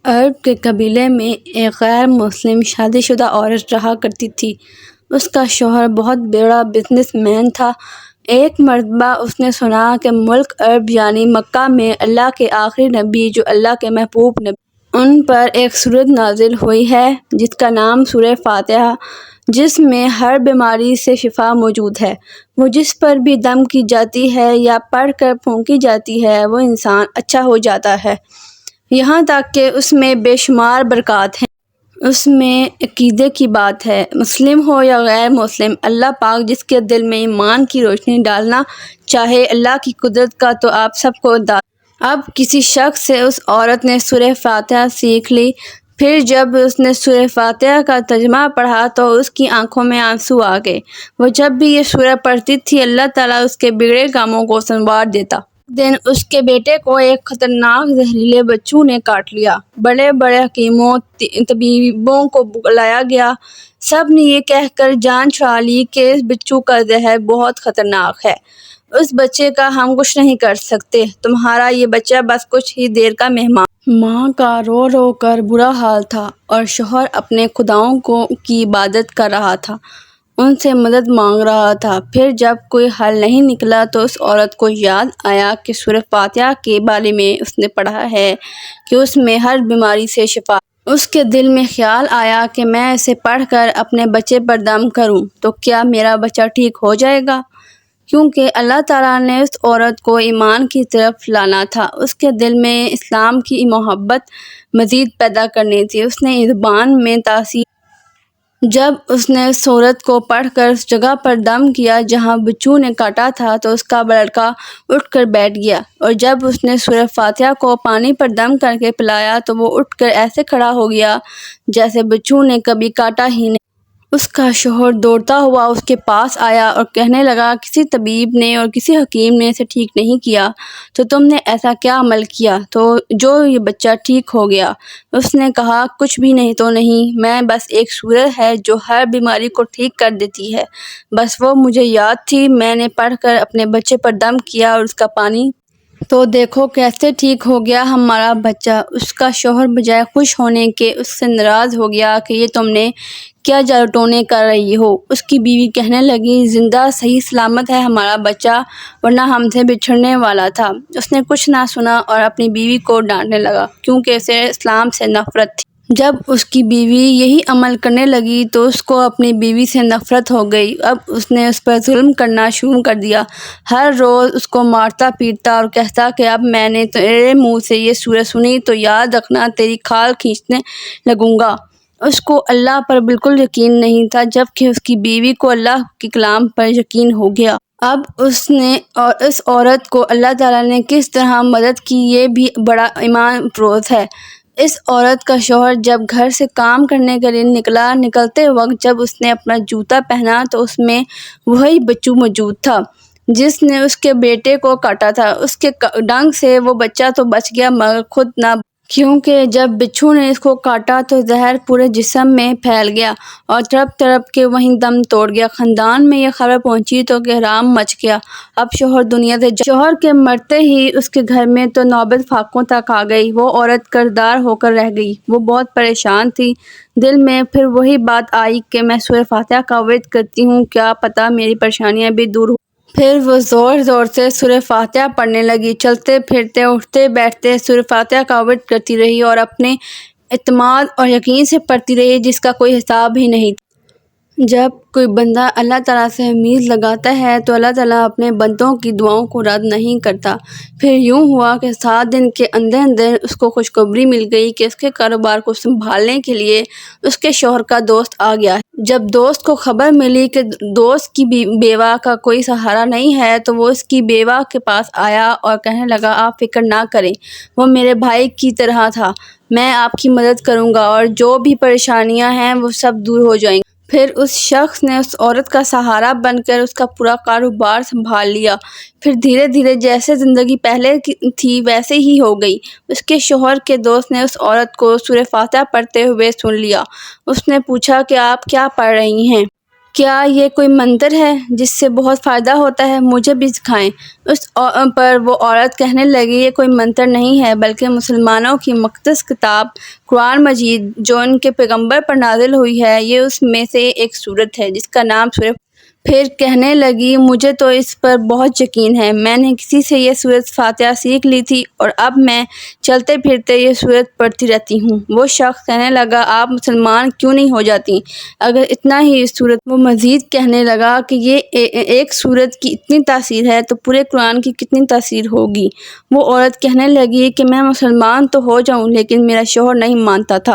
عرب کے قبیلے میں ایک غیر مسلم شادی شدہ عورت رہا کرتی تھی۔ اس کا شوہر بہت بڑا بزنس مین تھا۔ ایک مرتبہ اس نے سنا کہ ملک عرب یعنی مکہ میں اللہ کے آخری نبی جو اللہ کے محبوب نبی ان پر ایک سورت نازل ہوئی ہے جس کا نام سورہ فاتحہ، جس میں ہر بیماری سے شفا موجود ہے۔ وہ جس پر بھی دم کی جاتی ہے یا پڑھ کر پھونکی جاتی ہے وہ انسان اچھا ہو جاتا ہے، یہاں تک کہ اس میں بے شمار برکات ہیں۔ اس میں عقیدے کی بات ہے، مسلم ہو یا غیر مسلم، اللہ پاک جس کے دل میں ایمان کی روشنی ڈالنا چاہے اللہ کی قدرت کا تو آپ سب کو اب کسی شخص سے اس عورت نے سورہ فاتحہ سیکھ لی۔ پھر جب اس نے سورہ فاتحہ کا ترجمہ پڑھا تو اس کی آنکھوں میں آنسو آ گئے۔ وہ جب بھی یہ سورہ پڑھتی تھی اللہ تعالیٰ اس کے بگڑے کاموں کو سنوار دیتا۔ ایک دن اس کے بیٹے کو ایک خطرناک زہریلے بچھو نے کاٹ لیا۔ بڑے بڑے حکیموں طبیبوں کو بلایا گیا، سب نے یہ کہہ کر جان چھڑا لی کہ اس بچھو کا زہر بہت خطرناک ہے، اس بچے کا ہم کچھ نہیں کر سکتے، تمہارا یہ بچہ بس کچھ ہی دیر کا مہمان۔ ماں کا رو رو کر برا حال تھا اور شوہر اپنے خداؤں کی عبادت کر رہا تھا، ان سے مدد مانگ رہا تھا۔ پھر جب کوئی حل نہیں نکلا تو اس عورت کو یاد آیا کہ سورہ فاتحہ کے بارے میں اس نے پڑھا ہے کہ اس میں ہر بیماری سے شفا ہے۔ اس کے دل میں خیال آیا کہ میں اسے پڑھ کر اپنے بچے پر دم کروں تو کیا میرا بچہ ٹھیک ہو جائے گا؟ کیونکہ اللہ تعالیٰ نے اس عورت کو ایمان کی طرف لانا تھا، اس کے دل میں اسلام کی محبت مزید پیدا کرنی تھی۔ اس نے زبان میں تاثیر جب اس نے اس سورت کو پڑھ کر اس جگہ پر دم کیا جہاں بچھو نے کاٹا تھا تو اس کا لڑکا اٹھ کر بیٹھ گیا، اور جب اس نے سورہ فاتحہ کو پانی پر دم کر کے پلایا تو وہ اٹھ کر ایسے کھڑا ہو گیا جیسے بچھو نے کبھی کاٹا ہی نہیں۔ اس کا شوہر دوڑتا ہوا اس کے پاس آیا اور کہنے لگا کسی طبیب نے اور کسی حکیم نے اسے ٹھیک نہیں کیا تو تم نے ایسا کیا عمل کیا تو جو یہ بچہ ٹھیک ہو گیا؟ اس نے کہا کچھ بھی نہیں تو نہیں، میں بس ایک سورت ہے جو ہر بیماری کو ٹھیک کر دیتی ہے، بس وہ مجھے یاد تھی، میں نے پڑھ کر اپنے بچے پر دم کیا اور اس کا پانی تو دیکھو کیسے ٹھیک ہو گیا ہمارا بچہ۔ اس کا شوہر بجائے خوش ہونے کے اس سے ناراض ہو گیا کہ یہ تم نے کیا جادو ٹونے کر رہی ہو۔ اس کی بیوی کہنے لگی زندہ صحیح سلامت ہے ہمارا بچہ، ورنہ ہم سے بچھڑنے والا تھا۔ اس نے کچھ نہ سنا اور اپنی بیوی کو ڈانٹنے لگا کیونکہ اسے اسلام سے نفرت تھی۔ جب اس کی بیوی یہی عمل کرنے لگی تو اس کو اپنی بیوی سے نفرت ہو گئی۔ اب اس نے اس پر ظلم کرنا شروع کر دیا، ہر روز اس کو مارتا پیٹتا اور کہتا کہ اب میں نے تیرے منہ سے یہ سورت سنی تو یاد رکھنا تیری کھال کھینچنے لگوں گا۔ اس کو اللہ پر بالکل یقین نہیں تھا جبکہ اس کی بیوی کو اللہ کے کلام پر یقین ہو گیا۔ اب اس نے اور اس عورت کو اللہ تعالیٰ نے کس طرح مدد کی یہ بھی بڑا ایمان افروز ہے۔ اس عورت کا شوہر جب گھر سے کام کرنے کے لیے نکلتے وقت جب اس نے اپنا جوتا پہنا تو اس میں وہی بچھو موجود تھا جس نے اس کے بیٹے کو کاٹا تھا۔ اس کے ڈنگ سے وہ بچہ تو بچ گیا مگر خود نہ، کیونکہ جب بچھو نے اس کو کاٹا تو زہر پورے جسم میں پھیل گیا اور تڑپ تڑپ کے وہیں دم توڑ گیا۔ خاندان میں یہ خبر پہنچی تو کہرام مچ گیا۔ اب شوہر دنیا سے شوہر کے مرتے ہی اس کے گھر میں تو نوبت فاقوں تک آ گئی۔ وہ عورت قرضدار ہو کر رہ گئی، وہ بہت پریشان تھی۔ دل میں پھر وہی بات آئی کہ میں سورہ فاتحہ کا ورد کرتی ہوں، کیا پتہ میری پریشانیاں بھی دور ہوں۔ پھر وہ زور زور سے سورہ فاتحہ پڑھنے لگی، چلتے پھرتے اٹھتے بیٹھتے سورہ فاتحہ کا ورد کرتی رہی اور اپنے اعتماد اور یقین سے پڑھتی رہی جس کا کوئی حساب ہی نہیں تھا۔ جب کوئی بندہ اللہ تعالیٰ سے امید لگاتا ہے تو اللہ تعالیٰ اپنے بندوں کی دعاؤں کو رد نہیں کرتا۔ پھر یوں ہوا کہ 7 دن کے اندر اندر اس کو خوشخبری مل گئی کہ اس کے کاروبار کو سنبھالنے کے لیے اس کے شوہر کا دوست آ گیا ہے۔ جب دوست کو خبر ملی کہ دوست کی بیوہ کا کوئی سہارا نہیں ہے تو وہ اس کی بیوہ کے پاس آیا اور کہنے لگا آپ فکر نہ کریں، وہ میرے بھائی کی طرح تھا، میں آپ کی مدد کروں گا اور جو بھی پریشانیاں ہیں وہ سب دور ہو جائیں گی۔ پھر اس شخص نے اس عورت کا سہارا بن کر اس کا پورا کاروبار سنبھال لیا۔ پھر دھیرے دھیرے جیسے زندگی پہلے تھی ویسے ہی ہو گئی۔ اس کے شوہر کے دوست نے اس عورت کو سورہ فاتحہ پڑھتے ہوئے سن لیا۔ اس نے پوچھا کہ آپ کیا پڑھ رہی ہیں؟ کیا یہ کوئی منتر ہے جس سے بہت فائدہ ہوتا ہے؟ مجھے بھی سکھائیں۔ اس پر وہ عورت کہنے لگی، یہ کوئی منتر نہیں ہے بلکہ مسلمانوں کی مقدس کتاب قرآن مجید جو ان کے پیغمبر پر نازل ہوئی ہے، یہ اس میں سے ایک سورت ہے جس کا نام سورہ۔ پھر کہنے لگی، مجھے تو اس پر بہت یقین ہے، میں نے کسی سے یہ سورت فاتحہ سیکھ لی تھی اور اب میں چلتے پھرتے یہ سورت پڑھتی رہتی ہوں۔ وہ شخص کہنے لگا، آپ مسلمان کیوں نہیں ہو جاتی اگر اتنا ہی اس سورت۔ وہ مزید کہنے لگا کہ یہ ایک سورت کی اتنی تاثیر ہے تو پورے قرآن کی کتنی تاثیر ہوگی۔ وہ عورت کہنے لگی کہ میں مسلمان تو ہو جاؤں لیکن میرا شوہر نہیں مانتا تھا۔